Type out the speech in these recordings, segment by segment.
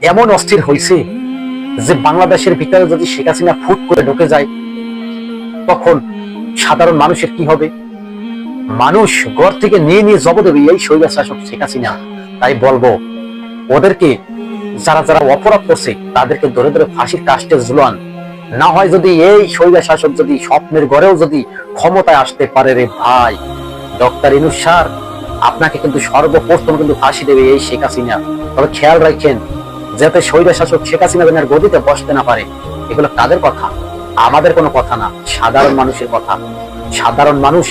এমন অস্থির হয়েছে যে বাংলাদেশের ভিতরে যদি শেখ হাসিনা ফুট করে ঢুকে যায় তখন সাধারণ মানুষের কি হবে? মানুষ ঘর থেকে নিয়ে নিয়ে জব দেবে এই স্বৈরাচার শাসক শেখ হাসিনা। তাই বলবো, ওদেরকে যারা যারা অপরাধ করছে তাদেরকে ধরে ধরে ফাঁসির কাস্টে ঝুলান। না হয় যদি এই স্বৈরাচার শাসক যদি স্বপ্নের ঘরেও যদি ক্ষমতায় আসতে পারে, রে ভাই, ডক্টর ইউনূস স্যার আপনাকে কিন্তু সর্বপ্রথম কিন্তু ফাঁসি দেবে এই শেখ হাসিনা। তবে খেয়াল রাখেন, যাতে স্বৈরাচার শাসক শেখ হাসিনা যেন গদিতে বসতে না পারে। এগুলো তাদের কথা, আমাদের কোনো কথা না, সাধারণ মানুষের কথা। সাধারণ মানুষ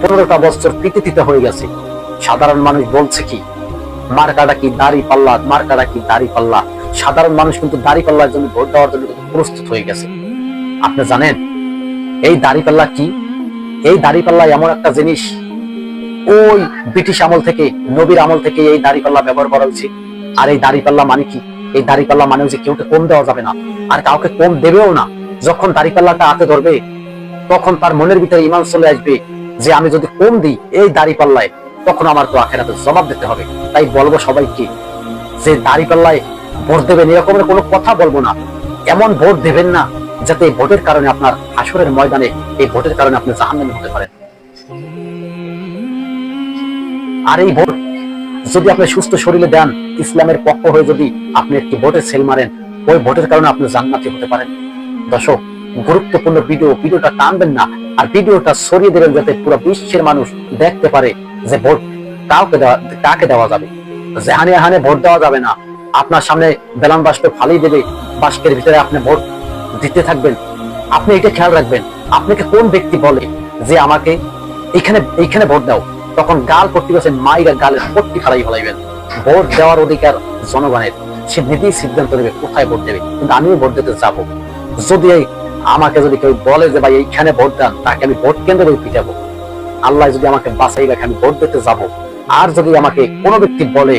15টা বছর পৃথিবীতে হয়ে গেছে। সাধারণ মানুষ বলছে কি, মার্কাটা কি দাড়ি পাল্লা, মার্কাটা কি দাড়ি পাল্লা। সাধারণ মানুষ কিন্তু দাড়ি পাল্লার জন্য ভোট দেওয়ার জন্য প্রস্তুত হয়ে গেছে। আপনি জানেন এই দাড়ি পাল্লা কি? এই দাড়ি পাল্লা এমন একটা জিনিস, ওই ব্রিটিশ আমল থেকে, নবীর আমল থেকে এই দাড়ি পাল্লা ব্যবহার করা হয়েছে। আর এই দাড়ি পাল্লা মানে কি? এই দাড়ি পাল্লা মানে হচ্ছে কেউকে কম দেওয়া যাবে না, আর কাউকে কম দেবেও না। যখন দাড়ি পাল্লাটা হাতে ধরবে তখন তার মনের ভিতরে ঈমান চলে আসবে যে আমি যদি কম দিই এই দাড়ি পাল্লায়, তখন আমার তো আখেরাতে জবাব দিতে হবে। তাই বলবো সবাইকে যে দাড়ি পাল্লায় ভোট দেবেন, এরকমের কোনো কথা বলবো না। এমন ভোট দেবেন না যাতে এই ভোটের কারণে আপনার হাসরের ময়দানে, এই ভোটের কারণে আপনি জাহান্নামী হতে পারেন। আর এই ভোট যদি আপনি সুস্থ শরীরে দেন, ইসলামের পক্ষ হয়ে যদি আপনি একটি ভোটের সেল মারেন, ওই ভোটের কারণে আপনি জান্নাতি হতে পারেন। দর্শক, গুরুত্বপূর্ণ ভিডিওটা টানবেন না, আর ভিডিওটা ছড়িয়ে দেবেন যাতে পুরো বিশ্বের মানুষ দেখতে পারে যে ভোট কাকে দেওয়া যাবে। যেহানে হানে ভোট দেওয়া যাবে না। আপনার সামনে বেলান বাস্ক ফালিয়ে দেবে, বাস্কের ভিতরে আপনি ভোট দিতে থাকবেন। আপনি এটা খেয়াল রাখবেন, আপনাকে কোন ব্যক্তি বলে যে আমাকে এইখানে ভোট দাও, তখন গাল পট্টি করছেন, মাইরা গালের পট্টি ফেলাইবেন। ভোট দেওয়ার অধিকার জনগণের, সে নিজেই সিদ্ধান্ত নেবে কোথায় ভোট দেবে। কিন্তু আমিও ভোট দিতে যাবো। যদি আমাকে যদি কেউ বলে যে ভাই এইখানে ভোট দেন, তাকে আমি ভোট কেন্দ্রে পিটাবো। আল্লাহ যদি আমাকে বাঁচাই রাখে, আমি ভোট দিতে যাবো। আর যদি আমাকে কোনো ব্যক্তি বলে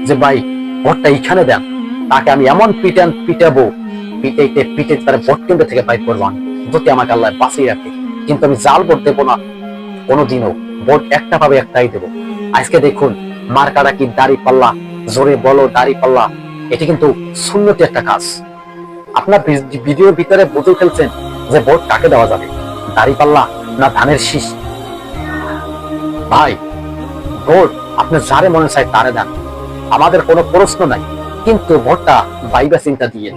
যে ভাই ভোটটা এইখানে দেন, তাকে আমি এমন পিটাবো, পিটে তার ভোট কেন্দ্র থেকে বাইর করবো, যদি আমাকে আল্লাহ বাঁচাই রাখে। কিন্তু আমি জাল ভোট দেবো না কোনোদিনও। ভোট একটা পাবে, একটাই দেবো। আজকে দেখুন, মার্কাটা কি দাড়ি পাল্লা, জোরে বলো দাড়ি পাল্লা, এটি কিন্তু সুন্নতি একটা কাজ। আপনার ভিডিওর ভিতরে বুঝে ফেলছেন যে ভোট কাকে দেওয়া যাবে, দাড়ি পাল্লা না ধানের শীষ। ভাই, ভোট আপনি যারে মনে চায় তারে দেন, আমাদের কোনো প্রশ্ন নাই। কিন্তু ভোটটা ভাইবা চিন্তা দিয়ে।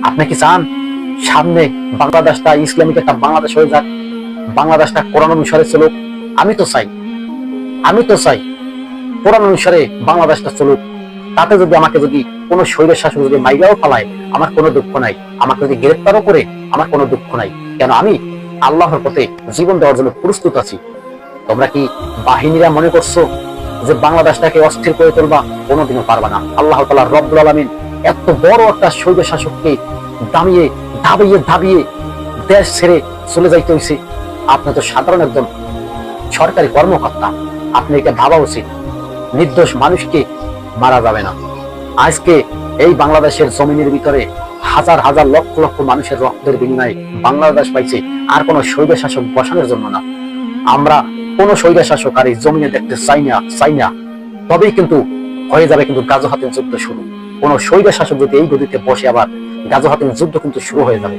আপনি কি চান সামনে বাংলাদেশটা ইসলামিক একটা বাংলাদেশ হয়ে যাক, বাংলাদেশটা কোরআন অনুসারে চলুক? আমি তো চাই কোরআন অনুসারে বাংলাদেশটা চলুক। তাতে যদি আমাকে যদি কোনো স্বৈরের শাসক যদি মাইরাও ফেলায়, আমার কোনো দুঃখ নাই। আমাকে যদি গ্রেফতারও করে, আমার কোনো দুঃখ নাই। কেন, আমি আল্লাহর পথে জীবন দেওয়ার জন্য প্রস্তুত আছি। তোমরা কি বাহিনীরা মনে করছো যে বাংলাদেশটাকে অস্থির করে তুলবা? কোনোদিনও পারবা না। আল্লাহ তাআলা রব্বুল আলামিন এত বড় একটা স্বৈর শাসককে দাবিয়ে দেশ ছেড়ে চলে যাইতে হয়েছে। আপনি তো সাধারণ একজন সরকারি কর্মকর্তা, আপনি এটা ভাবা উচিত। নির্দোষ মানুষকে মারা যাবে না। আজকে এই বাংলাদেশের জমিনের ভিতরে হাজার হাজার লক্ষ লক্ষ মানুষের রক্তের বিনিময়ে বাংলাদেশ পাইছে, আর কোন স্বৈর শাসক বসানোর জন্য না। আমরা কোন স্বৈর শাসক আর এই জমিনে দেখতে চাই না। তবেই কিন্তু হয়ে যাবে কিন্তু গাজোহাতের যুদ্ধ শুরু। কোন স্বৈর শাসক যদি এই গদিতে বসে, আবার গাজোহাতের যুদ্ধ কিন্তু শুরু হয়ে যাবে।